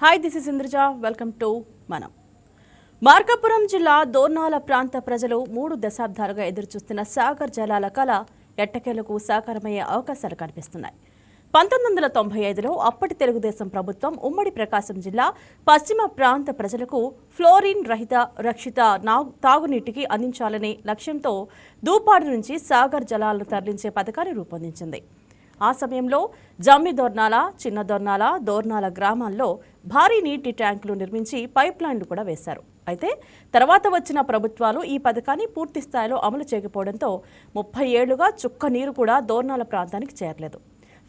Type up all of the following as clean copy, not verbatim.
Hi, this is Indraja. Welcome to మనం. మార్కాపురం జిల్లా దోర్నాల ప్రాంత ప్రజలు 3 దశాబ్దాలుగా ఎదురుచూస్తున్న సాగర్ జలాల కళ ఎట్టకేలకు సాకారమయ్యే అవకాశాలు కనిపిస్తున్నాయి. 1995లో అప్పటి తెలుగుదేశం ప్రభుత్వం ఉమ్మడి ప్రకాశం జిల్లా పశ్చిమ ప్రాంత ప్రజలకు ఫ్లోరిన్ రహిత రక్షిత తాగునీటికి అందించాలనే లక్ష్యంతో దూపాడు నుంచి సాగర్ జలాలను తరలించే పథకాన్ని రూపొందించింది. ఆ సమయంలో జమ్మి దోర్నాల, చిన్న దోర్నాల, దోర్నాల గ్రామాల్లో భారీ నీటి ట్యాంకులు నిర్మించి పైప్ లైన్లు కూడా వేశారు. అయితే తర్వాత వచ్చిన ప్రభుత్వాలు ఈ పథకాన్ని పూర్తి స్థాయిలో అమలు చేయకపోవడంతో 30 ఏళ్లుగా చుక్క నీరు కూడా దోర్నాల ప్రాంతానికి చేరలేదు.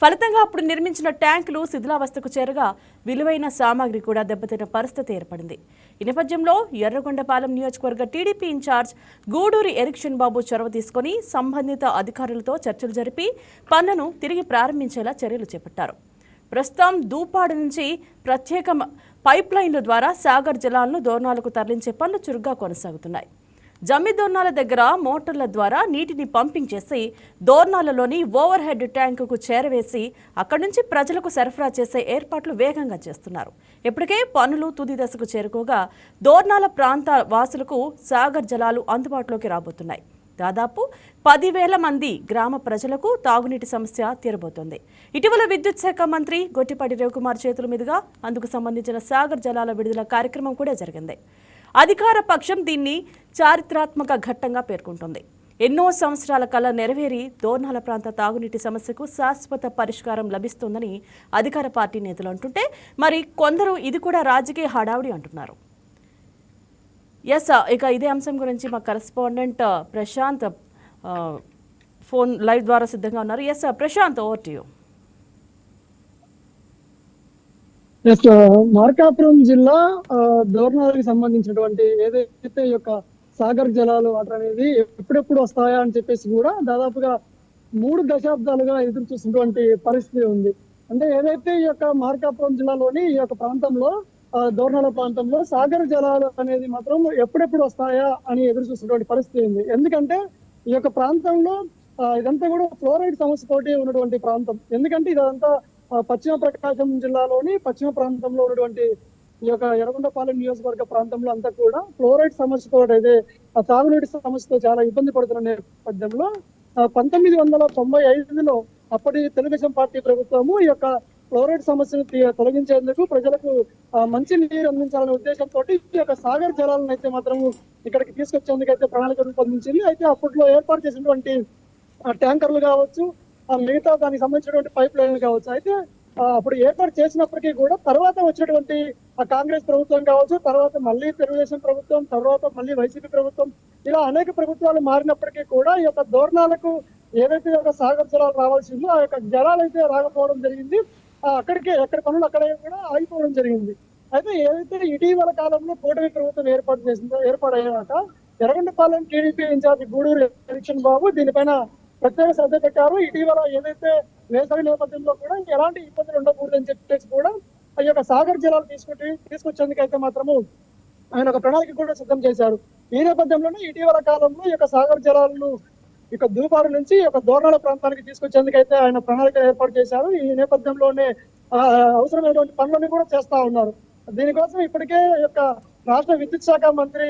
ఫలితంగా అప్పుడు నిర్మించిన ట్యాంకులు శిథిలావస్థకు చేరగా విలువైన సామాగ్రి కూడా దెబ్బతిన్న పరిస్థితి ఏర్పడింది. ఈ నేపథ్యంలో ఎర్రగొండపాలెం నియోజకవర్గ టీడీపీ ఇన్ఛార్జ్ గూడూరి ఎరిక్షన్ బాబు చొరవ తీసుకుని సంబంధిత అధికారులతో చర్చలు జరిపి పనులను తిరిగి ప్రారంభించేలా చర్యలు చేపట్టారు. ప్రస్తుతం దూపాడు నుంచి ప్రత్యేక పైప్ లైన్ల ద్వారా సాగర్ జలాలను దోర్నాలకు తరలించే పనులు చురుగ్గా కొనసాగుతున్నాయి. జమ్మి దోర్నాల దగ్గర మోటార్ల ద్వారా నీటిని పంపింగ్ చేసి దోర్నాలలోని ఓవర్ హెడ్ ట్యాంకుకు చేరవేసి అక్కడి నుంచి ప్రజలకు సరఫరా చేసే ఏర్పాట్లు వేగంగా చేస్తున్నారు. ఇప్పటికే పనులు తుది దశకు చేరుకోగా దోర్నాల ప్రాంత వాసులకు సాగర్ జలాలు అందుబాటులోకి రాబోతున్నాయి. దాదాపు 10,000 మంది గ్రామ ప్రజలకు తాగునీటి సమస్య తీరబోతోంది. ఇటీవల విద్యుత్ శాఖ మంత్రి గొట్టిపాటి రవికుమార్ చేతుల మీదుగా అందుకు సంబంధించిన సాగర్ జలాల విడుదల కార్యక్రమం కూడా జరిగింది. అధికార పక్షం దీన్ని చారిత్రాత్మక ఘట్టంగా పేర్కొంటోంది. ఎన్నో సంవత్సరాల కల నెరవేరి దోర్నాల ప్రాంత తాగునీటి సమస్యకు శాశ్వత పరిష్కారం లభిస్తుందని అధికార పార్టీ నేతలు అంటుంటే మరి కొందరు ఇది కూడా రాజకీయ హడావుడి అంటున్నారు. ఇక ఇదే అంశం గురించి మా కరెస్పాండెంట్ ప్రశాంత్ ఫోన్ లైవ్ ద్వారా సిద్ధంగా ఉన్నారు. Prashant, over to you. Markapuram జిల్లా దోర్నాలకు సంబంధించినటువంటి ఏదైతే ఈ యొక్క సాగర్ జలాలు వాటర్ అనేది ఎప్పుడెప్పుడు వస్తాయా అని చెప్పేసి కూడా దాదాపుగా 3 దశాబ్దాలుగా ఎదురు చూసినటువంటి పరిస్థితి ఉంది. అంటే ఏదైతే ఈ యొక్క మార్కాపురం జిల్లాలోని ఈ యొక్క ప్రాంతంలో దోర్నాల ప్రాంతంలో సాగర్ జలాలు అనేది మాత్రం ఎప్పుడెప్పుడు వస్తాయా అని ఎదురు చూసినటువంటి పరిస్థితి ఉంది. ఎందుకంటే ఈ యొక్క ప్రాంతంలో ఇదంతా కూడా ఫ్లోరైడ్ సమస్యతోటి ఉన్నటువంటి ప్రాంతం. ఎందుకంటే ఇదంతా పశ్చిమ ప్రకాశం జిల్లాలోని పశ్చిమ ప్రాంతంలో ఉన్నటువంటి ఈ యొక్క ఎర్రగొండపాలెం నియోజకవర్గ ప్రాంతంలో అంతా కూడా ఫ్లోరైడ్ సమస్యతో అయితే ఆ తాగునీటి సమస్యతో చాలా ఇబ్బంది పడుతున్న నేపథ్యంలో 1995లో అప్పటి తెలుగుదేశం పార్టీ ప్రభుత్వము ఈ యొక్క ఫ్లోరైడ్ సమస్యను తొలగించేందుకు ప్రజలకు మంచి నీరు అందించాలనే ఉద్దేశంతో ఈ యొక్క సాగర్ జలాలను అయితే మాత్రం ఇక్కడికి తీసుకొచ్చేందుకు అయితే ప్రణాళిక రూపొందించింది. అయితే అప్పట్లో ఏర్పాటు చేసినటువంటి ట్యాంకర్లు కావచ్చు, మిగతా దానికి సంబంధించినటువంటి పైప్ లైన్లు కావచ్చు, అయితే అప్పుడు ఏర్పాటు చేసినప్పటికీ కూడా తర్వాత వచ్చినటువంటి కాంగ్రెస్ ప్రభుత్వం కావచ్చు, తర్వాత మళ్ళీ తెలుగుదేశం ప్రభుత్వం, తర్వాత మళ్ళీ వైసీపీ ప్రభుత్వం, ఇలా అనేక ప్రభుత్వాలు మారినప్పటికీ కూడా ఈ యొక్క దోర్నాలకు ఏదైతే ఒక సాగర్ జలాలు రావాల్సిందో ఆ యొక్క జలాలు అయితే రాకపోవడం జరిగింది. ఎక్కడి పనులు అక్కడే కూడా ఆగిపోవడం జరిగింది. అయితే ఏదైతే ఇటీవల కాలంలో కూటమి ప్రభుత్వం ఏర్పాటయ్యాక ఎర్రగొండపాలెం టీడీపీ ఇన్ఛార్జి గూడూరు ఎరిక్షన్ బాబు దీనిపైన ప్రత్యేక శ్రద్ధ పెట్టారు. ఇటీవల ఏదైతే వేసవి నేపథ్యంలో కూడా ఎలాంటి ఇబ్బందులు ఉండకూడదని చెప్పేసి కూడా ఆ యొక్క సాగర్ జలాలు తీసుకొచ్చేందుకు అయితే మాత్రము ఆయన ఒక ప్రణాళిక కూడా సిద్ధం చేశారు. ఈ నేపథ్యంలోనే ఇటీవల కాలంలో ఈ యొక్క సాగర్ జలాలను ఇక దూపాడు నుంచి ఒక దోర్నాల ప్రాంతానికి తీసుకొచ్చేందుకు అయితే ఆయన ప్రణాళిక ఏర్పాటు చేశారు. ఈ నేపథ్యంలోనే అవసరమైనటువంటి పనులన్నీ కూడా చేస్తా ఉన్నారు. దీనికోసం ఇప్పటికే ఈ యొక్క రాష్ట్ర విద్యుత్ శాఖ మంత్రి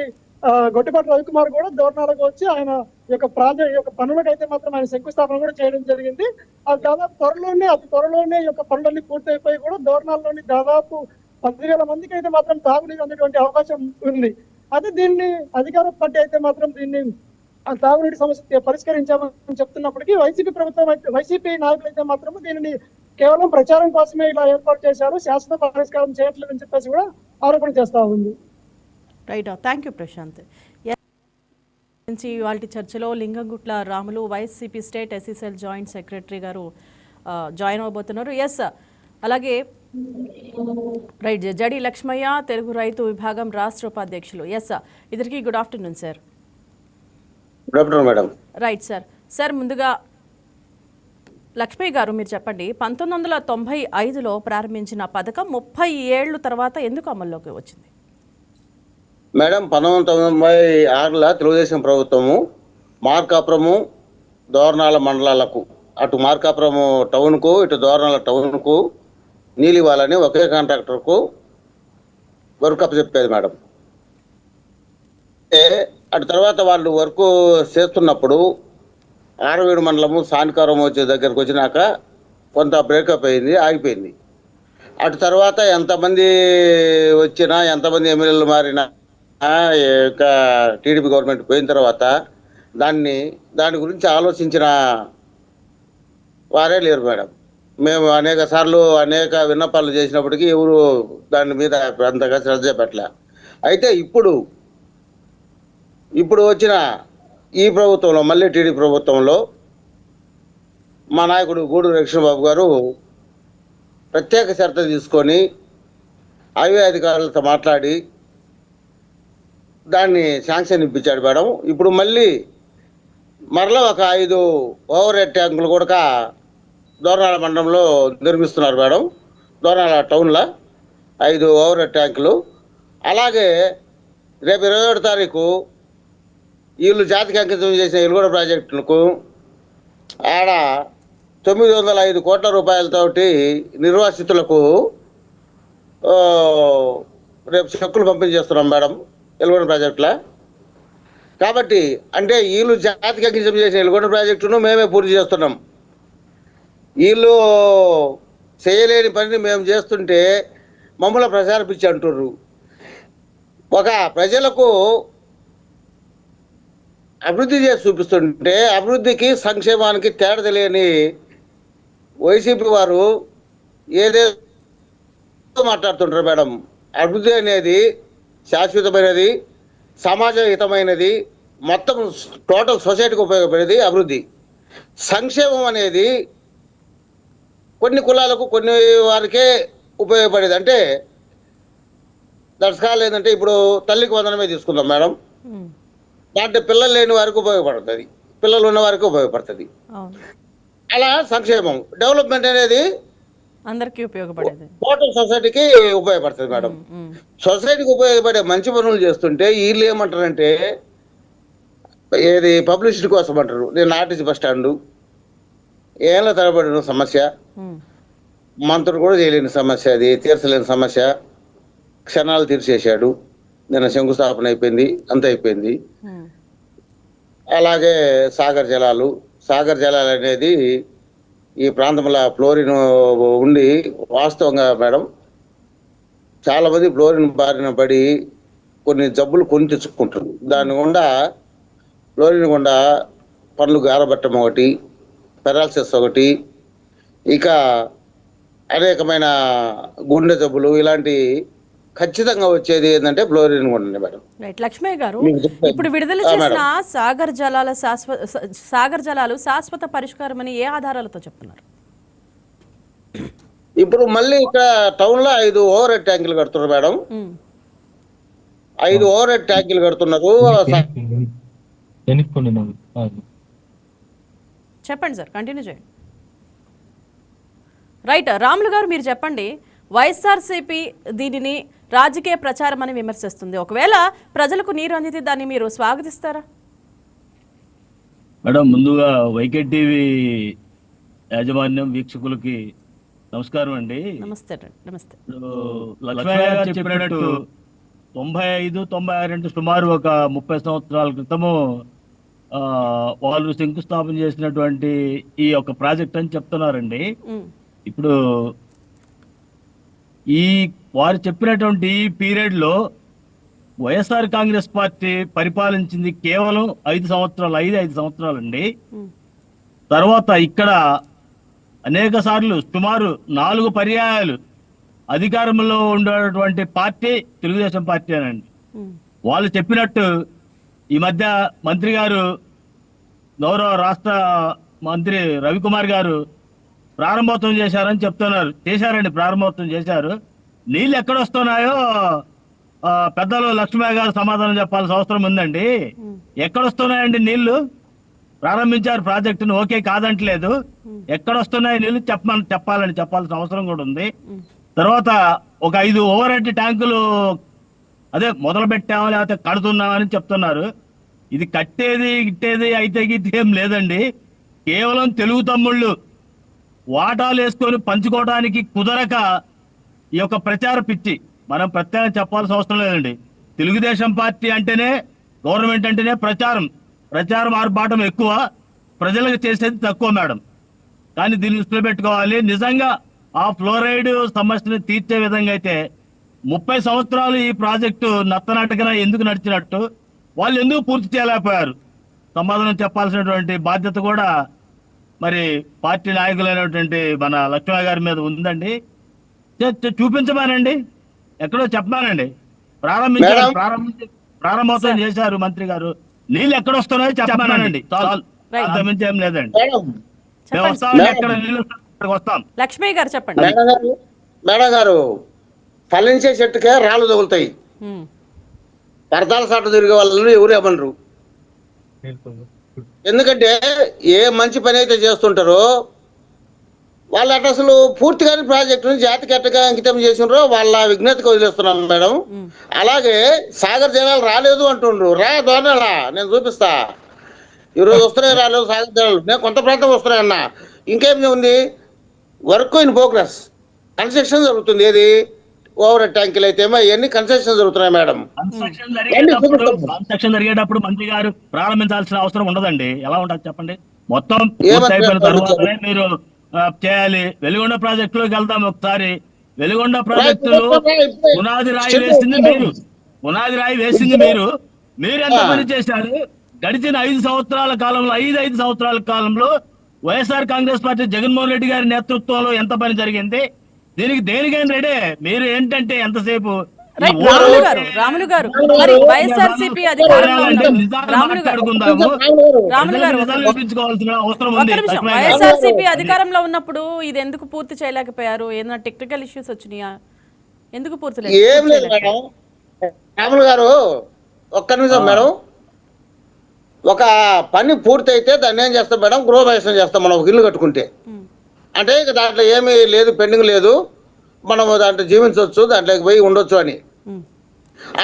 గొట్టిపాటి రవికుమార్ కూడా దోర్నాలకు వచ్చి ఆయన ఈ యొక్క పనులకు అయితే మాత్రం ఆయన శంకుస్థాపన కూడా చేయడం జరిగింది. దాదాపు అతి త్వరలోనే ఈ యొక్క పనులన్నీ పూర్తయిపోయి కూడా దోర్నాల్లోని దాదాపు 10,000 మందికి అయితే మాత్రం తాగునీరు అనేటువంటి అవకాశం ఉంది. అయితే దీన్ని అధికార పార్టీ అయితే మాత్రం దీన్ని తాగునీటి సమస్య పరిష్కరించామని చెప్తున్నప్పటికీ వైసీపీ నాయకులు అయితే మాత్రం దీనిని కేవలం ప్రచారం కోసమే ఇలా ఏర్పాటు చేశారు, శాశ్వత పరిష్కారం చేయట్లేదని చెప్పేసి కూడా ఆరోపణ చేస్తా ఉంది. Right, thank you Prashant. వాళ్ళ చర్చలో Lingamgutla Ramulu YCP state SCCL joint secretary గారు జాయిన్ అవబోతున్నారు. అలాగే రైట్, జడి లక్ష్మయ్య తెలుగు రైతు విభాగం రాష్ట్ర ఉపాధ్యక్షులు. ఇద్దరికి good afternoon sir. Good afternoon madam. Right sir, ముందుగా లక్ష్మయ్య గారు మీరు చెప్పండి, 1995లో ప్రారంభించిన పథకం 30 ఏళ్ల తర్వాత ఎందుకు అమల్లోకి వచ్చింది? మేడం, 1996లో తెలుగుదేశం ప్రభుత్వము మార్కాపురము దోర్నాల మండలాలకు, అటు మార్కాపురము టౌన్కు ఇటు దోర్నాల టౌన్కు నీళ్ళు ఇవ్వాలని ఒకే కాంట్రాక్టర్కు వర్క్ అప్ చెప్పేది మేడం. అటు తర్వాత వాళ్ళు వర్క్ చేస్తున్నప్పుడు ఆరవీడు మండలము సానికారం వచ్చే దగ్గరకు వచ్చినాక కొంత బ్రేకప్ అయింది, ఆగిపోయింది. అటు తర్వాత ఎంతమంది వచ్చినా, ఎంతమంది ఎమ్మెల్యేలు మారినా, ఇంకా టీడీపీ గవర్నమెంట్ పోయిన తర్వాత దాని గురించి ఆలోచించిన వారే లేరు మేడం. మేము అనేక సార్లు అనేక విన్నపాలు చేసినప్పటికీ ఎవరు దాని మీద అంతగా శ్రద్ధ పెట్టలే. అయితే ఇప్పుడు వచ్చిన ఈ ప్రభుత్వంలో, మళ్ళీ టీడీపీ ప్రభుత్వంలో మా నాయకుడు గూడూరు లక్ష్మణబాబు గారు ప్రత్యేక శ్రద్ధ తీసుకొని హైవే అధికారులతో మాట్లాడి దాన్ని శాంక్షన్ ఇప్పించాడు మేడం. ఇప్పుడు మరలా ఒక 5 ఓవర్ హెడ్ ట్యాంకులు కూడా దోర్నాల మండలంలో నిర్మిస్తున్నారు మేడం. దోర్నాల టౌన్లో 5 ఓవర్ హెడ్ ట్యాంకులు. అలాగే రేపు 27 తారీఖు వీళ్ళు జాతికి అంకితం చేసిన ఎలుగొండ ప్రాజెక్టులకు ఆడ 905 కోట్ల రూపాయలతోటి నిర్వాసితులకు రేపు చెక్కులు పంపిణీ చేస్తున్నాం మేడం ఎలుగొండ ప్రాజెక్టులో. కాబట్టి అంటే వీళ్ళు జాతికి అంకితం చేసిన ఎలుగొండ ప్రాజెక్టును మేమే పూర్తి చేస్తున్నాం. వీళ్ళు చేయలేని పనిని మేము చేస్తుంటే మమ్మల్ని ప్రచార పిచ్చి అంటుర్రు. ఒక ప్రజలకు అభివృద్ధి చేసి చూపిస్తుంటే అభివృద్ధికి సంక్షేమానికి తేడా తెలియని వైసీపీ వారు ఏదేదో మాట్లాడుతుంటారు మేడం. అభివృద్ధి అనేది శాశ్వతమైనది, సమాజహితమైనది, మొత్తం టోటల్ సొసైటీకి ఉపయోగపడేది అభివృద్ధి. సంక్షేమం అనేది కొన్ని కులాలకు, కొన్ని వారికే ఉపయోగపడేది. అంటే దర్శకాలు ఏంటంటే ఇప్పుడు తల్లికి వందనమే తీసుకుందాం మేడం. దాంట్లో పిల్లలు లేని వారికి ఉపయోగపడుతుంది, పిల్లలు ఉన్న వారికి ఉపయోగపడుతుంది. అలా సంక్షేమం, డెవలప్మెంట్ అనేది అందరికీ ఉపయోగపడేది, టోటల్ సొసైటీకి ఉపయోగపడుతుంది మేడం. సొసైటీకి ఉపయోగపడే మంచి పనులు చేస్తుంటే వీళ్ళు ఏమంటారంటే ఏది పబ్లిసిటీ కోసం అంటారు. నేను ఆర్టీసీ బస్ స్టాండు ఏళ్ళ తరబడిన సమస్య, మంత్రులు కూడా చేయలేని సమస్య, అది తీర్చలేని సమస్య. క్షణాలు తీర్చేశాడు. నిన్న శంకుస్థాపన అయిపోయింది, అంత అయిపోయింది. అలాగే సాగర్ జలాలు అనేది ఈ ప్రాంతంలో ఫ్లోరిన్ ఉండి వాస్తవంగా మేడం చాలా మంది ఫ్లోరిన్ బారిన పడి కొన్ని జబ్బులు కొని తెచ్చుకుంటారు. దాని గుండా ఫ్లోరిన్ గుండా పనులు గారబట్టం ఒకటి, పెరాలసిస్ ఒకటి, ఇక అనేకమైన గుండె జబ్బులు ఇలాంటి ఖచ్చితంగా వచ్చేది ఏంటంటే ఫ్లోరిన్ గుండా మేడం. రైట్ లక్ష్మయ్య గారు, ఇప్పుడు విడుదల చేసిన సాగర్ జలాలు శాశ్వత పరిష్కారం అని ఏ ఆధారాలతో చెప్తున్నారు? ఇప్పుడు మళ్ళీ ఇక్కడ టౌన్ లో 5 ఓవర్ హెడ్ ట్యాంకులు కడుతున్నారు మేడం. 5 ఓవర్ హెడ్ ట్యాంకులు కడుతున్నారు. చెప్పండి సార్, కంటిన్యూ చేయండి. రైట్ రాములు గారు, మీరు చెప్పండి. వైఎస్ఆర్సీపీ దీనిని రాజకీయ ప్రచారం అని విమర్శిస్తుంది. ఒకవేళ ప్రజలకు నీరు అందితే దాన్ని మీరు స్వాగతిస్తారా? మేడం, ముందుగా వైకే టీవీ యాజమాన్యం వీక్షకులకి నమస్కారం అండి. నమస్తే. లక్ష్మయ్య గారు చెప్పినట్టు 95-96 అంటే సుమారు ఒక 30 సంవత్సరాల క్రితము వాళ్ళు శంకుస్థాపన చేసినటువంటి ఈ యొక్క ప్రాజెక్ట్ అని చెప్తున్నారండి. ఇప్పుడు వారు చెప్పినటువంటి ఈ పీరియడ్ లో వైఎస్ఆర్ కాంగ్రెస్ పార్టీ పరిపాలించింది కేవలం 5 సంవత్సరాలండి. తర్వాత ఇక్కడ అనేక సార్లు సుమారు 4 పర్యాయాలు అధికారంలో ఉండేటువంటి పార్టీ తెలుగుదేశం పార్టీ అనండి. వాళ్ళు చెప్పినట్టు ఈ మధ్య మంత్రి గారు, గౌరవ రాష్ట్ర మంత్రి రవికుమార్ గారు ప్రారంభోత్సవం చేశారని చెప్తున్నారు. చేశారండి, ప్రారంభోత్సవం చేశారు. నీళ్ళు ఎక్కడొస్తున్నాయో పెద్దలు లక్ష్మయ్య గారు సమాధానం చెప్పాల్సిన అవసరం ఉందండి. ఎక్కడొస్తున్నాయండి నీళ్లు? ప్రారంభించారు ప్రాజెక్టును, ఓకే కాదంటలేదు. ఎక్కడొస్తున్నాయి నీళ్లు చెప్పాల్సిన అవసరం కూడా ఉంది. తర్వాత ఒక 5 ఓవర్ హెడ్ ట్యాంకులు అదే మొదలు పెట్టామా లేకపోతే కడుతున్నామని చెప్తున్నారు. ఇది గిట్టేది అయితే ఏం లేదండి. కేవలం తెలుగు తమ్ముళ్ళు వాటాలు వేసుకొని పంచుకోవడానికి కుదరక ఈ యొక్క ప్రచార పిచ్చి. మనం ప్రత్యేకంగా చెప్పాల్సిన అవసరం లేదండి. తెలుగుదేశం పార్టీ అంటేనే, గవర్నమెంట్ అంటేనే ప్రచారం ఆర్భాటం ఎక్కువ, ప్రజలకు చేసేది తక్కువ మేడం. కానీ దీన్ని దృష్టిలో పెట్టుకోవాలి. నిజంగా ఆ ఫ్లోరైడ్ సమస్యను తీర్చే విధంగా అయితే 30 సంవత్సరాలు ఈ ప్రాజెక్టు నత్తనట్టుగా ఎందుకు నడిచినట్టు, వాళ్ళు ఎందుకు పూర్తి చేయలేకపోయారు, సమాధానం చెప్పాల్సినటువంటి బాధ్యత కూడా మరి పార్టీ నాయకులైనటువంటి మన లక్ష్మయ్య గారి మీద ఉందండి. చూపించమానండి, ఎక్కడో చెప్పమానండి. మేడం. ప్రారంభోత్సవం చేశారు మంత్రి గారు, నీళ్ళు ఎక్కడొస్తున్నాయో చెప్పమానండి, చాలు. Right. అంతమించి ఏం లేదండి. మేడం మేము వస్తామండి, ఎక్కడ నీళ్ళు వస్తాయో అక్కడికి వస్తాం. లక్ష్మయ్య గారు చెప్పండి. మేడం గారు ఫలించే చెట్టుకే రాళ్ళు తగులుతాయి. ఉమ్, పరదాల సాట తిరిగే వాళ్ళని ఎవరు ఏమనరు. ఎందుకంటే ఏ మంచి పని అయితే చేస్తుంటారో వాళ్ళు అటు అసలు పూర్తిగానే ప్రాజెక్టుని జాతికి ఎట్టగా అంకితం చేసినారో వాళ్ళ విజ్ఞతకు వదిలేస్తున్నాను మేడం. అలాగే సాగర్ జలాలు రాలేదు అంటుండ్రు. దోనాలా నేను చూపిస్తా. ఈరోజు వస్తున్నాయి, రాలేదు సాగర్ జలాలు. నేను కొంత ప్రాంతం వస్తున్నాయి అన్న. ఇంకేం ఉంది, వర్క్ ఇన్ ప్రోగ్రెస్, కన్స్ట్రక్షన్ జరుగుతుంది. ఏది ఓవర్ ట్యాంకులు అయితే ఇవన్నీ కన్స్ట్రక్షన్ జరుగుతున్నాయి మేడం. కన్స్ట్రక్షన్ జరిగేటప్పుడు మంత్రి గారు ప్రారంభించాల్సిన అవసరం ఉండదండి. ఎలా ఉంటుంది చెప్పండి? మొత్తం పూర్తయిపోయిన తర్వాతనే మీరు చేయాలి. వెలిగొండ ప్రాజెక్టులోకి వెళ్దాం ఒకసారి. వెలిగొండ ప్రాజెక్టులో పునాది రాయి వేసింది మీరు. మీరు ఎంత పని చేశారు? గడిచిన 5 సంవత్సరాల కాలంలో, 5 సంవత్సరాల కాలంలో వైఎస్ఆర్ కాంగ్రెస్ పార్టీ జగన్మోహన్ రెడ్డి గారి నేతృత్వంలో ఎంత పని జరిగింది? దేనికైనా రెడీ. మీరు ఏంటంటే ఎంతసేపు రాములు గారు మరి వైఎస్ఆర్సీపీ అధికారంలో వైఎస్ఆర్సీపీ అధికారంలో ఉన్నప్పుడు ఇది ఎందుకు పూర్తి చేయలేకపోయారు? ఏదైనా టెక్నికల్ ఇష్యూస్ వచ్చినాయా? ఎందుకు పూర్తి ఏం లేదు మేడం. రాములు గారు ఒక్క నిమిషం మేడం. ఒక పని పూర్తి అయితే దాన్ని ఏం చేస్తాం మేడం, గృహప్రవేశం చేస్తాం. మనం ఒక ఇల్లు కట్టుకుంటే అంటే ఇక దాంట్లో ఏమీ లేదు, పెండింగ్ లేదు, మనం దాంట్లో జీవించవచ్చు, దాంట్లోకి పోయి ఉండొచ్చు అని.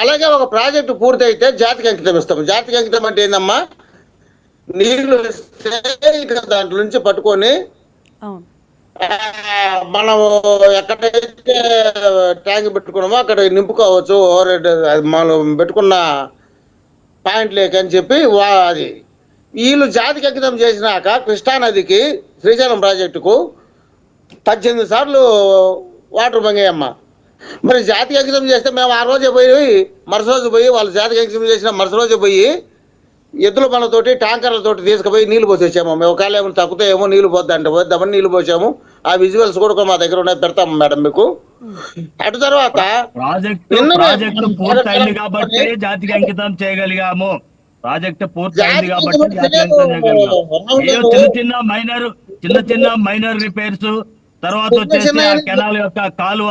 అలాగే ఒక ప్రాజెక్టు పూర్తి అయితే జాతికి అంకితం ఇస్తాం. జాతికి అంకితం అంటే ఏందమ్మా, నీళ్లు ఇస్తే ఇక దాంట్లో నుంచి పట్టుకొని మనం ఎక్కడైతే ట్యాంక్ పెట్టుకున్నామో అక్కడ నింపుకోవచ్చు. మనం పెట్టుకున్న పాయింట్ లేక అని చెప్పి అది వీళ్ళు జాతికి అంకితం చేసినాక కృష్ణానదికి శ్రీశైలం ప్రాజెక్టుకు 18 సార్లు వాటర్ పొంగాయమ్మా. మరి జాతికి అంకితం చేస్తే మేము ఆ రోజే పోయి మరుసటి పోయి వాళ్ళు జాతికి అంకితం చేసిన మరుసటి రోజే పోయి ఎద్దుల పనులతోటి ట్యాంకర్లతోటి తీసుకుపోయి నీళ్లు పోసి వచ్చాము. మేము ఒకవేళ ఏమో తగ్గుతాయేమో నీళ్లు పోద్దంటే పోద్దామని నీళ్లు పోసాము. ఆ విజువల్స్ కూడా మా దగ్గర ఉన్నాయి, పెడతాము మేడం మీకు. అటు తర్వాత ప్రాజెక్టు పూర్తయింది కాబట్టి జాతికి అంకితం చేయగలిగాము. ప్రాజెక్టు పూర్తయింది కాబట్టి జాతికి అంకితం చేయగలిగాము. చిన్న మైనర్ రిపేర్స్, తర్వాత వచ్చేసి ఆ కెనాల్ యొక్క కాలువ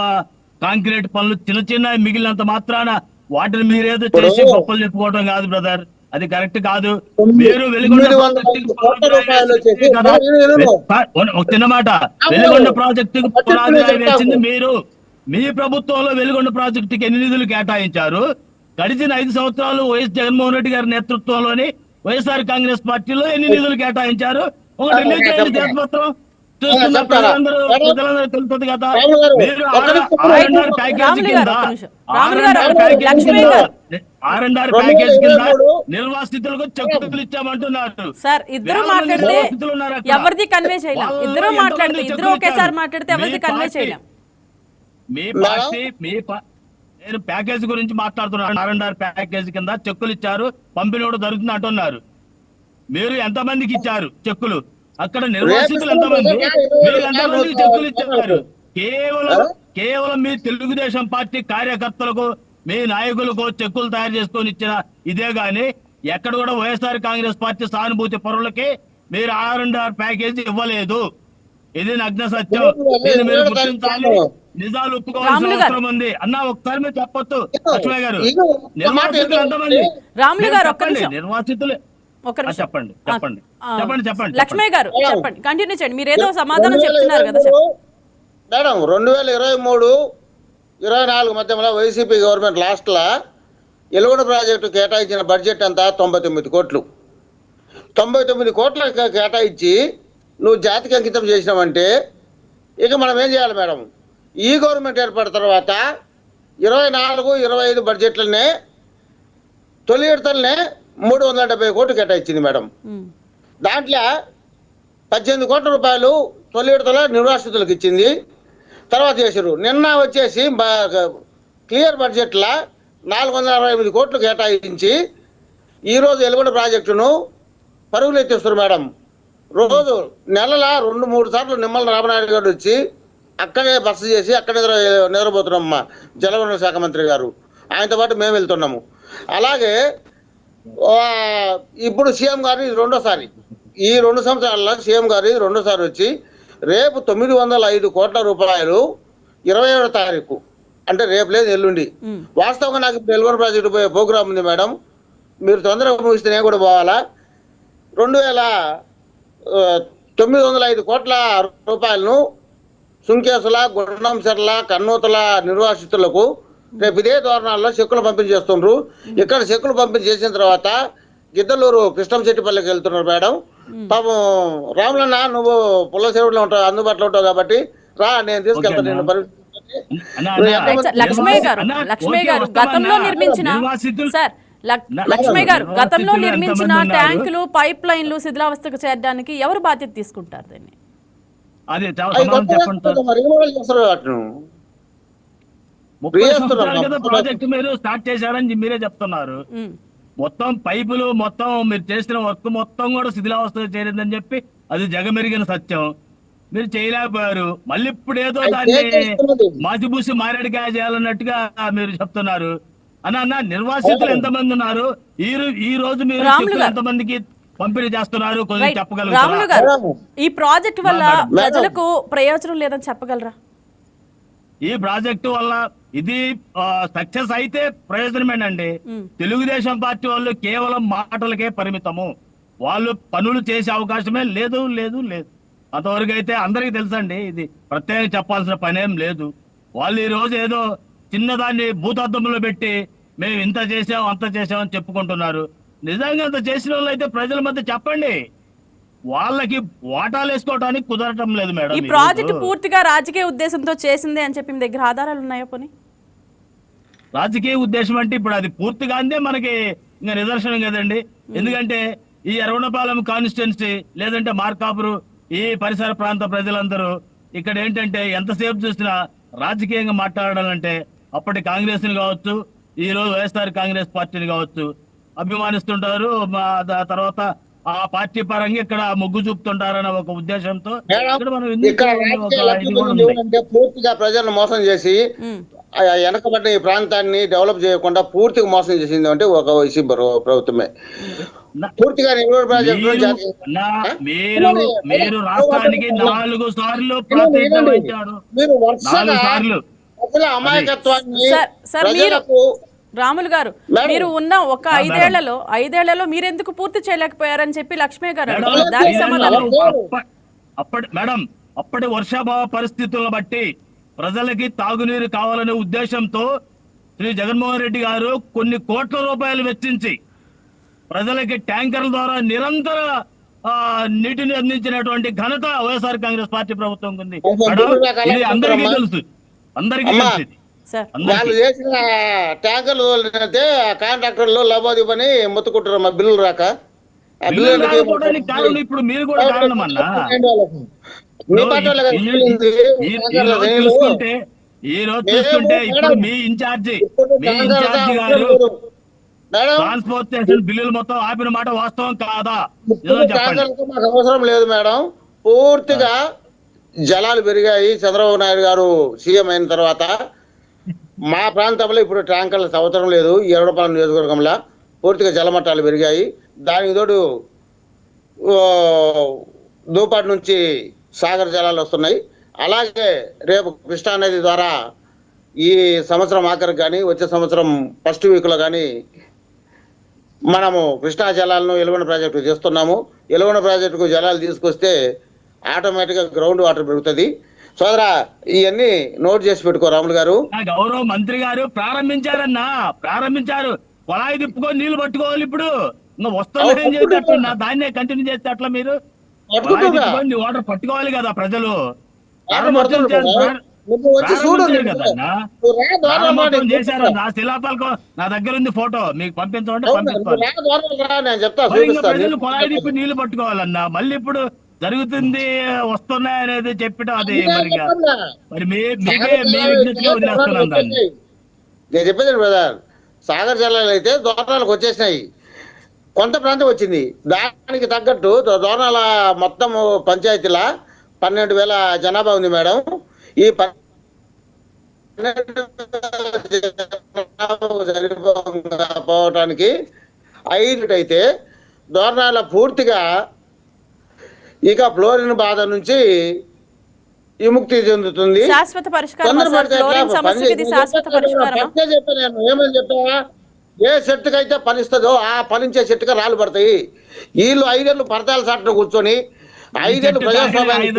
కాంక్రీట్ పనులు చిన్న మిగిలినంత మాత్రాన వాటిని మీరేదో చేసి గొప్పలు చెప్పుకోవడం కాదు బ్రదర్, అది కరెక్ట్ కాదు. మీరు చిన్న మాట, వెలిగొండ ప్రాజెక్టుకు పునాది రాయి వేసింది మీరు. మీ ప్రభుత్వంలో వెలిగొండ ప్రాజెక్టుకి ఎన్ని నిధులు కేటాయించారు? గడిచిన 5 సంవత్సరాలు వైఎస్ జగన్మోహన్ రెడ్డి గారి నేతృత్వంలోని వైఎస్ఆర్ కాంగ్రెస్ పార్టీలో ఎన్ని నిధులు కేటాయించారు? ఒకటి రిలీజ్ చేయండి చేతపత్రం, చూస్తున్న ప్రజలందరూ తెలుస్తుంది కదా. మీరు R&R ప్యాకేజ్ కింద నిర్వాసితులకు చెక్కులు ఇచ్చామంటున్నారు. సార్ ఇద్దరు మాట్లాడితే ఎవరిది కన్వే చేయలేం. ఇద్దరు మాట్లాడితే ఇద్దరు ఒకేసారి మాట్లాడితే ఎవరిది కన్వే చేయలేం. మీ పార్టీ నేను ప్యాకేజ్ గురించి మాట్లాడుతున్నాను. R&R ప్యాకేజ్ కింద చెక్కులు ఇచ్చారు, పంపిణీ కూడా జరుగుతుంది అంటున్నారు. మీరు ఎంతమందికి ఇచ్చారు చెక్కులు? అక్కడ నిర్వాసితులు ఎంతమంది? మీరు ఎంతమందికి చెక్కులు ఇచ్చారు? కేవలం మీ తెలుగుదేశం పార్టీ కార్యకర్తలకు, మీ నాయకులకు చెక్కులు తయారు చేసుకొని ఇచ్చిన ఇదే గాని ఎక్కడ కూడా వైఎస్ఆర్ కాంగ్రెస్ పార్టీ సానుభూతి పరులకి మీరు R&R ప్యాకేజీ ఇవ్వలేదు. ఇది నగ్న సత్యం. దీన్ని మీరు గుర్తించాలి, నిజాలు ఒప్పుకోవాల్సిన అవసరం ఉంది. అన్న ఒకసారి మీరు చెప్పొచ్చు లక్ష్మయ్య గారు, నిర్వాసితులు ఎంతమంది? నిర్వాసితులు చెప్పండి. లక్ష్మయ్య గారు చెప్పండి, కంటిన్యూ చేయండి. మీరు ఏదో సమాధానం చెప్తున్నారు కదా మేడం. 2023-24 మధ్యలో వైసీపీ గవర్నమెంట్ లాస్ట్లో వెలిగొండ ప్రాజెక్టు కేటాయించిన బడ్జెట్ అంతా 99 కోట్లు. 99 కోట్ల కేటాయించి నువ్వు జాతికి అంకితం చేసినావంటే ఇక మనం ఏం చేయాలి మేడం? ఈ గవర్నమెంట్ ఏర్పడిన తర్వాత 24-25 బడ్జెట్లనే తొలి విడతలనే 370 కోట్లు కేటాయించింది మేడం. ఉమ్, దాంట్లో 18 కోట్ల రూపాయలు తొలి విడతల నిర్వాసితులకు ఇచ్చింది. తర్వాత చేశారు నిన్న వచ్చేసి క్లియర్ బడ్జెట్లో 468 కోట్లు కేటాయించి ఈరోజు ఎలుగొండ ప్రాజెక్టును పరుగులు ఎత్తేస్తారు మేడం. రోజు నెలల 2-3 సార్లు నిమ్మల రామనాయుడు గారు వచ్చి అక్కడే బస చేసి అక్కడే నిద్రపోతున్నాం మా జలవనరుల శాఖ మంత్రి గారు. ఆయనతో పాటు మేము వెళ్తున్నాము. అలాగే ఇప్పుడు సీఎం గారు ఇది రెండోసారి, ఈ 2 సంవత్సరాల్లో సీఎం గారు ఇది రెండోసారి వచ్చి రేపు 905 కోట్ల రూపాయలు 27వ తారీఖు అంటే రేపు లేదు ఎల్లుండి. వాస్తవంగా నాకు ఇప్పుడు ఎలుగొండ ప్రాజెక్టు పోయే ప్రోగ్రామ్ ఉంది మేడం. మీరు తొందరగా ముగిస్తే నేను కూడా పోవాలా. 2905 కోట్ల రూపాయలను సుంకేసుల, గుండంచెర్ల, కన్నూతల నిర్వాసితులకు రేపు ఇదే ధోరణాల్లో చెక్కులు పంపిణీ చేస్తుండ్రు. ఇక్కడ చెక్కులు పంపిణీ చేసిన తర్వాత గిద్దలూరు కృష్ణంశెట్టిపల్లికి వెళ్తున్నారు మేడం. పాపం రాములన్న నువ్వు పుల్లసేవుడిలో ఉంటావు, అందుబాటులో ఉంటావు కాబట్టి రా, నేను తీసుకెళ్తాను నేను లక్ష్మయ్య గారు గతంలో నిర్మించిన సార్ లక్ష్మయ్య గారు గతంలో నిర్మించిన ట్యాంకులు, పైప్ లైన్లు శిథిలావస్థకు చేరడానికి ఎవరు బాధ్యత తీసుకుంటారు దీన్ని? అదే ప్రాజెక్ట్ మీరు స్టార్ట్ చేశారని మీరే చెప్తున్నారు. మొత్తం పైపులు మొత్తం మీరు చేసిన వర్క్ మొత్తం కూడా శిథిలావస్థకు చేరిందని చెప్పి అది జగమెరిగిన సత్యం. మీరు చేయలేకపోయారు. మళ్ళీ ఇప్పుడు ఏదో దాన్ని మాసిబూసి మారేడుకాయ చేయాలన్నట్టుగా మీరు చెప్తున్నారు. అన్న నిర్వాసితులు ఎంతమంది ఉన్నారు? ఈ రోజు మీరు ఎంతమందికి పంపిణీ చేస్తున్నారు కొంచెం చెప్పగలరా? ఈ ప్రాజెక్ట్ వల్ల ప్రజలకు ప్రయోజనం లేదని చెప్పగలరా? ఈ ప్రాజెక్టు వల్ల ఇది సక్సెస్ అయితే ప్రయోజనమేనండి. తెలుగుదేశం పార్టీ వాళ్ళు కేవలం మాటలకే పరిమితము. వాళ్ళు పనులు చేసే అవకాశమే లేదు లేదు లేదు. అంతవరకు అయితే అందరికీ తెలుసండి. ఇది ప్రత్యేకంగా చెప్పాల్సిన పనేం లేదు. వాళ్ళు ఈ రోజు ఏదో చిన్నదాన్ని భూతద్దంలో పెట్టి మేము ఇంత చేసాం అంత చేసామని చెప్పుకుంటున్నారు. నిజంగా అంత చేసిన వాళ్ళు అయితే ప్రజల మధ్య చెప్పండి. వాళ్ళకి వాటాలు వేసుకోవడానికి కుదరటం లేదు మేడం. ఈ ప్రాజెక్ట్ పూర్తిగా రాజకీయ ఉద్దేశంతో చేసింది అని చెప్పి మీ దగ్గర ఆధారాలు ఉన్నాయా? పోనీ రాజకీయ ఉద్దేశం అంటే ఇప్పుడు అది పూర్తిగా అందే మనకి ఇంకా నిదర్శనం కదండి. ఎందుకంటే ఈ ఎర్రగొండపాలెం కాన్స్టిట్యున్సీ లేదంటే మార్కాపురు ఈ పరిసర ప్రాంత ప్రజలందరూ ఇక్కడ ఏంటంటే ఎంతసేపు చూసినా రాజకీయంగా మాట్లాడాలంటే అప్పటి కాంగ్రెస్ ని కావచ్చు, ఈ రోజు వైఎస్ఆర్ కాంగ్రెస్ పార్టీని కావచ్చు అభిమానిస్తుంటారు. తర్వాత ఆ పార్టీ పరంగా ఇక్కడ మొగ్గు చూపుతుంటారన్న ఒక ఉద్దేశంతో పూర్తిగా ప్రజలను మోసం చేసి వెనకబడ్డ ఈ ప్రాంతాన్ని డెవలప్ చేయకుండా పూర్తిగా మోసం చేసింది అంటే ఒక వైసీపీ ప్రభుత్వమే. పూర్తిగా మీరు రాష్ట్రానికి 4 సార్లు ప్రాతినిధ్యం వహించారు. మీరు వరుసగా ప్రజల అమాయకత్వాన్ని రాములు గారు మీరు ఉన్న ఒక 5 ఏళ్లలో మీరెందుకు పూర్తి చేయలేకపోయారని చెప్పి లక్ష్మయ్య గారు దానికి సమాధానం. మేడం అప్పటి వర్షాభావ పరిస్థితులను బట్టి ప్రజలకి తాగునీరు కావాలనే ఉద్దేశంతో శ్రీ జగన్మోహన్ రెడ్డి గారు కొన్ని కోట్ల రూపాయలు వెచ్చించి ప్రజలకి ట్యాంకర్ల ద్వారా నిరంతర నీటిని అందించినటువంటి ఘనత వైఎస్ఆర్ కాంగ్రెస్ పార్టీ ప్రభుత్వం ఉంది. ఇది అందరికీ తెలుసు. వాళ్ళు చేసిన ట్యాంకర్లు కాంట్రాక్టర్లు లబోదిపని మొత్తుకుంటారు మా బిల్లులు రాక. ఇప్పుడు మీరు కూడా కారణం అన్నా. ఈ రోజు చూసుకుంటే ఇప్పుడు మీ ఇన్ఛార్జి గారు ట్రాన్స్పోర్టేషన్ బిల్లులు మొత్తం ఆపిన మాట వాస్తవం కాదా? మాకు అవసరం లేదు మేడం. పూర్తిగా జలాలు పెరిగాయి. చంద్రబాబు నాయుడు గారు సీఎం అయిన తర్వాత మా ప్రాంతంలో ఇప్పుడు ట్యాంకర్లు అవసరం లేదు. ఈ ఎర్రగొండపాలెం నియోజకవర్గంలో పూర్తిగా జలమట్టాలు పెరిగాయి. దానికి తోడు దూపాటి నుంచి సాగర్ జలాలు వస్తున్నాయి. అలాగే రేపు కృష్ణా నది ద్వారా ఈ సంవత్సరం ఆఖరికి కానీ వచ్చే సంవత్సరం ఫస్ట్ వీక్లో కానీ మనము కృష్ణా జలాలను ఎలుగొండ ప్రాజెక్టు చేస్తున్నాము. ఎలుగొండ ప్రాజెక్టుకు జలాలు తీసుకొస్తే ఆటోమేటిక్గా గ్రౌండ్ వాటర్ పెరుగుతుంది. సోదరా ఇవన్నీ నోట్ చేసి పెట్టుకో రాములు గారు. గౌరవ మంత్రి గారు ప్రారంభించారు. కొలాయి తిప్పుకొని నీళ్లు పట్టుకోవాలి. ఇప్పుడు వస్తున్నాయని చేసేటట్లున్నా దాన్నే కంటిన్యూ చేస్తే అట్లా మీరు వాటర్ పట్టుకోవాలి కదా ప్రజలు. నువ్వు వచ్చి చూడు ప్రారంభించారు కదన్నా. నువ్వు రా దోర్నాల మాట ప్రారంభోత్సవం చేశారు. నా శిలాఫలకం నా దగ్గర ఉంది ఫోటో, మీకు పంపించమంటే నువ్వు పంపిస్తాను. రా దోర్నాల రా, నేను చెప్తా మరి ఇంకా చూపిస్తాను. ప్రజలు కొలాయి తిప్పి నీళ్లు పట్టుకోవాలన్నా. మళ్ళీ ఇప్పుడు జరుగుతుంది వస్తున్నాయి అనేది చెప్పడం అది మరి మీకే మీ విజ్ఞతగా వదిలేస్తున్నాను దాన్ని. నేను చెప్పేది బ్రదర్, సాగర్ జిల్లాలో అయితే దోర్నాలకు వచ్చేసినాయి, కొంత ప్రాంతం వచ్చింది. దానికి తగ్గట్టు దోర్నాల మొత్తం పంచాయతీల 12,000 జనాభా ఉంది మేడం. ఈ 12,000 పోవటానికి అయితే దోర్నాల పూర్తిగా ఇక ఫ్లోరిన్ బాధ నుంచి విముక్తి చెందుతుంది. శాశ్వత పరిష్కారం సమస్యకి ఇది శాశ్వత పరిష్కారం. చెప్పాను నేను, ఏమని చెప్పా, ఏ చెట్టుకు అయితే పనిస్తుందో ఆ ఫలించే చెట్టుగా రాళ్ళు పడతాయి. వీళ్ళు 5 ఏళ్ళు పడతాల చాటును కూర్చొని 5 ఏళ్ళు ప్రజాస్వామ్యాన్ని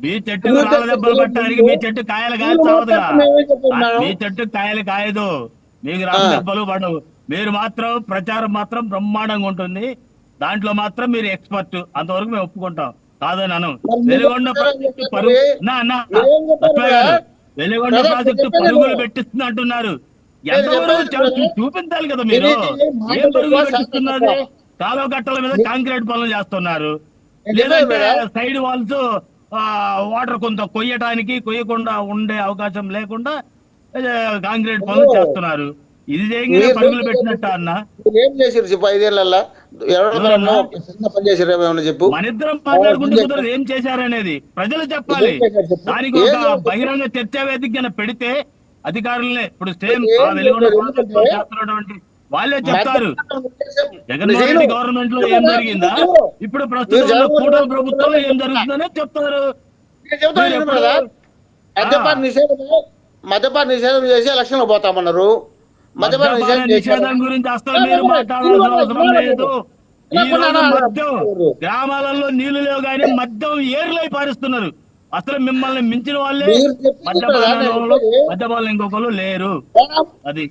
మీ చెట్టు రాళ్ళ దెబ్బలు పట్టడానికి మీ చెట్టు కాయలు కాయదుగా. మీ చెట్టు కాయలు కాయదు, మీకు రాళ్ళ దెబ్బలు పడవు. మీరు మాత్రం ప్రచారం మాత్రం బ్రహ్మాండంగా ఉంటుంది. దాంట్లో మాత్రం మీరు ఎక్స్పర్ట్, అంతవరకు మేము ఒప్పుకుంటాం. కాదని అను. వెలుగొండ ప్రాజెక్టు వెలుగొండ ప్రాజెక్టు పరుగులు పెట్టిస్తుంది అంటున్నారు. ఎంతవరకు చూపించాలి కదా మీరు. ఏం పరుగులు పెట్టిస్తున్నారు? కాలువ కట్టల మీద కాంక్రీట్ పనులు చేస్తున్నారు, లేదంటే సైడ్ వాల్స్ వాటర్ కొంత కొయ్యకుండా ఉండే అవకాశం లేకుండా కాంక్రీట్ పనులు చేస్తున్నారు. ఇది చేయగానే పరుగులు పెట్టినట్ట అన్న. ఏం చేసారు చెప్పు? 5 ఏళ్ళ పని చేసారు ఏమైనా చెప్పు. మన ఇద్దరం మాట్లాడుకుంటే కుదరదు ఏం చేశారనేది, ప్రజలు చెప్పాలి. దానికి ఒక బహిరంగ చర్చా వేదిక పెడితే అధికారులనే ఇప్పుడు సేమ్ చేస్తున్నటువంటి వాళ్ళే చెప్తారు. జగన్మోహన్ రెడ్డి గవర్నమెంట్ లో ఏం జరిగిందా, ఇప్పుడు ప్రస్తుతం కూటమి ప్రభుత్వంలో ఏం జరుగుతుందనే చెప్తారు. మద్యపాన నిషేధం చేసి ఎలక్షన్ లో పోతామన్నారు. మద్యపాన నిషేధం గురించి అసలు మీరు మాట్లాడాల్సిన అవసరం లేదు. ఈ రోజు మద్యం గ్రామాలలో నీళ్లు లేవు కానీ మద్యం ఏర్లై పారిస్తున్నారు. అసలు మిమ్మల్ని మించిన వాళ్ళే మద్యపాలు ఇంకొకరు లేరు. అది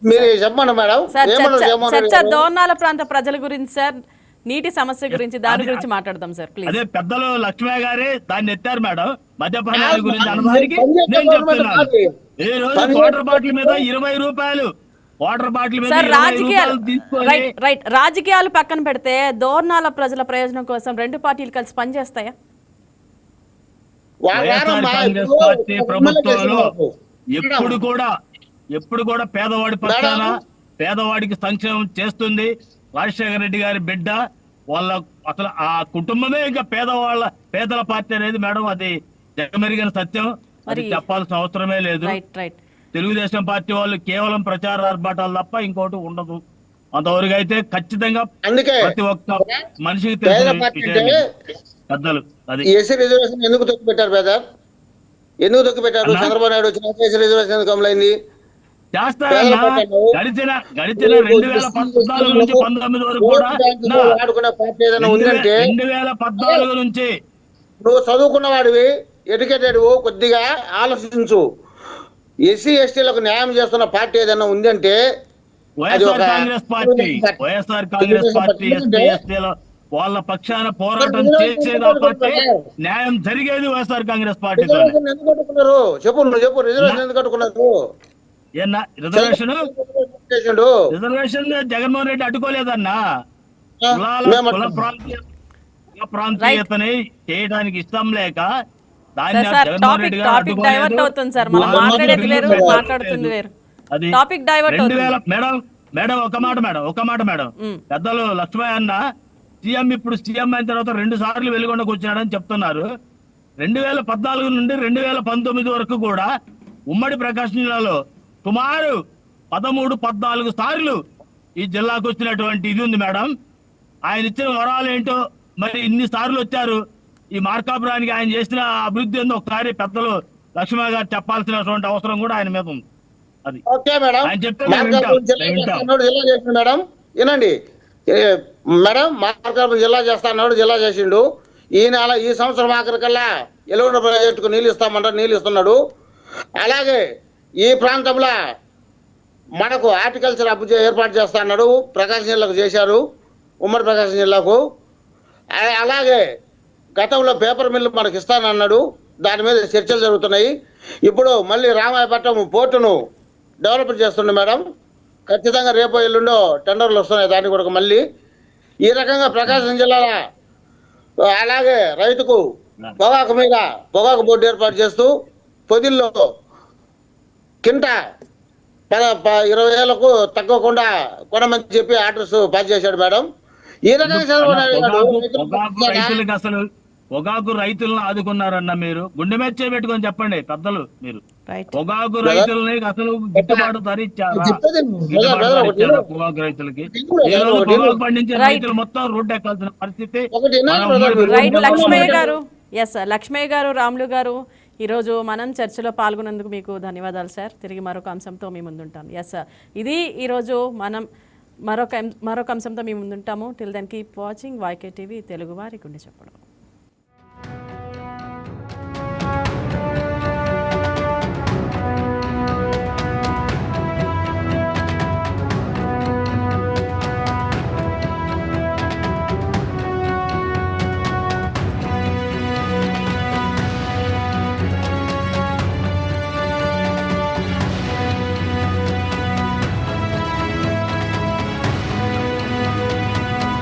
మీరు చెప్పండి మేడం. చర్చ దోర్నాల ప్రాంత ప్రజల గురించి సార్, నీటి సమస్య గురించి, దాని గురించి మాట్లాడదాం సార్ ప్లీజ్. అదే పెద్దలు లక్ష్మయ్య గారే దాన్ని ఎత్తారు మేడం. మద్యపానాల గురించి అనడానికి నేను చెప్తున్నాను. ఈ రోజు వాటర్ బాటిల్ మీద 20 రూపాయలు, వాటర్ బాటిల్ మీద 20 రూపాయలు తీసుకొని రాజకీయాలు పక్కన పెడితే దోర్నాల ప్రజల ప్రయోజనం కోసం 2 పార్టీలు కలిసి పనిచేస్తాయా? వైఎస్ఆర్ కాంగ్రెస్ పార్టీ ప్రభుత్వంలో ఎప్పుడు కూడా పేదవాడి పక్షాన పేదవాడికి సంక్షేమం చేస్తుంది. రాజశేఖర రెడ్డి గారి బిడ్డ వాళ్ళ అసలు ఆ కుటుంబమే ఇంకా పేదల పార్టీ అనేది మేడం, అది జగమెరిగిన సత్యం. అది చెప్పాల్సిన అవసరమే లేదు. తెలుగుదేశం పార్టీ వాళ్ళు కేవలం ప్రచార ఆర్భాటాలు తప్ప ఇంకోటి ఉండదు. అంతవరకు అయితే ఖచ్చితంగా ప్రతి ఒక్క మనిషికి పెద్దలు అది ఎస్సీ రిజర్వేషన్ ఎందుకు తొక్కి పెట్టారు బ్రదర్? ఎందుకు తొక్కి పెట్టారు? చంద్రబాబు నాయుడు వచ్చిన ఎస్సీ రిజర్వేషన్ ఎందుకు అమలైంది? చేస్తారన్నా. గడిచిన 2014 నుంచి 19 వరకు కూడా 2014 నుంచి నువ్వు చదువుకున్న వాడివి, ఎడ్యుకేటెడ్, కొద్దిగా ఆలోచించు. ఎస్సీ ఎస్టీలకు న్యాయం చేస్తున్న పార్టీ ఏదైనా ఉందంటే YSR Congress party. YSR Congress party ST ఎస్టీల వాళ్ళ పక్షాన పోరాటం చేసేది ఆ పార్టీ, న్యాయం జరిగేది వైఎస్ఆర్ కాంగ్రెస్ పార్టీ. ఎందుకు కట్టుకున్నారు చెప్పు, నువ్వు చెప్పు. రిజర్వేషన్ ఎందుకు కట్టుకున్నారు? రిజర్వేషన్ జగన్మోహన్ రెడ్డి అడ్డుకోలేదన్నా. కుల ప్రాంతీయతని చేయడానికి ఇష్టం లేక దాన్ని జగన్మోహన్ రెడ్డి గారు మేడం ఒక మాట మేడం. పెద్దలు లక్ష్మయ్య అన్న సీఎం ఇప్పుడు సీఎం అయిన తర్వాత 2 సార్లు వెలుగొండకు వచ్చాడని చెప్తున్నారు. 2014 నుండి 2019 వరకు కూడా ఉమ్మడి ప్రకాశం జిల్లాలో సుమారు 13-14 సార్లు ఈ జిల్లాకు వచ్చినటువంటి ఇది ఉంది మేడం. ఆయన ఇచ్చిన వరాలు ఏంటో మరి ఇన్ని సార్లు వచ్చారు. ఈ మార్కాపురానికి ఆయన చేసిన అభివృద్ధి ఏందో ఒకసారి పెద్దలు లక్ష్మయ్య గారు చెప్పాల్సినటువంటి అవసరం కూడా ఆయన మీద ఉంది. అది ఆయన చెప్తే మేడం వినండి మేడం. మార్కాపురం జిల్లా చేస్తాడు, జిల్లా చేసిండు. ఈ సంవత్సరం ఆఖరికల్లా ఎలుగుండ ప్రాజెక్టుకు నీళ్ళు ఇస్తామంటారు, నీళ్ళు ఇస్తున్నాడు. అలాగే ఈ ప్రాంతంలో మనకు హార్టికల్చర్ ఏర్పాటు చేస్తా అన్నాడు, ప్రకాశం జిల్లాకు చేశారు, ఉమ్మడి ప్రకాశం జిల్లాకు. అలాగే గతంలో పేపర్ మిల్లు మనకు ఇస్తానన్నాడు, దాని మీద చర్చలు జరుగుతున్నాయి. ఇప్పుడు మళ్ళీ రామాయపట్నం పోర్టును డెవలప్ చేస్తుండే మేడం. ఖచ్చితంగా రేపో ఎల్లుండో టెండర్లు వస్తున్నాయి దాన్ని కూడా మళ్ళీ. ఈ రకంగా ప్రకాశం జిల్లాలో అలాగే రైతుకు పొగాకు మీద పొగాకు బోర్డు ఏర్పాటు చేస్తూ పొదిల్లో కింట 20,000కు తగ్గకుండా కొనమని చెప్పి ఆర్డర్స్ పాస్ చేశాడు మేడం. ఈ రకంగా చంద్రబాబు నాయుడు పొగాకు రైతులకు అసలు పొగాకు రైతులను ఆదుకున్నారన్న మీరు గుండె మెచ్చే పెట్టుకొని చెప్పండి పెద్దలు మీరు. రైట్. పొగాకు రైతులని అసలు గిట్టుబాటు ధర ఇచ్చారా? చెప్పేది గిట్టుబాటు ధర ఇచ్చారా పొగాకు రైతులకి? ఈ రోజు పొగాకు పండించే రైట్. రైతులు మొత్తం రోడ్డు ఎక్కాల్సిన పరిస్థితి. ఒకటి వినాలి మన బ్రదర్. ఉమ్మడి రైట్. జిల్లాలో లక్ష్మయ్య ఉంది. గారు, ఎస్ సార్, లక్ష్మయ్య గారు, రాములు గారు, ఈరోజు మనం చర్చలో పాల్గొన్నందుకు మీకు ధన్యవాదాలు సార్. తిరిగి మరొక అంశంతో మీ ముందుంటాను. ఎస్ సార్, ఇది ఈరోజు మనం మరొక అంశంతో మీ ముందుంటాము. Till then keep watching YK TV Telugu వారి గుండె చప్పుడు.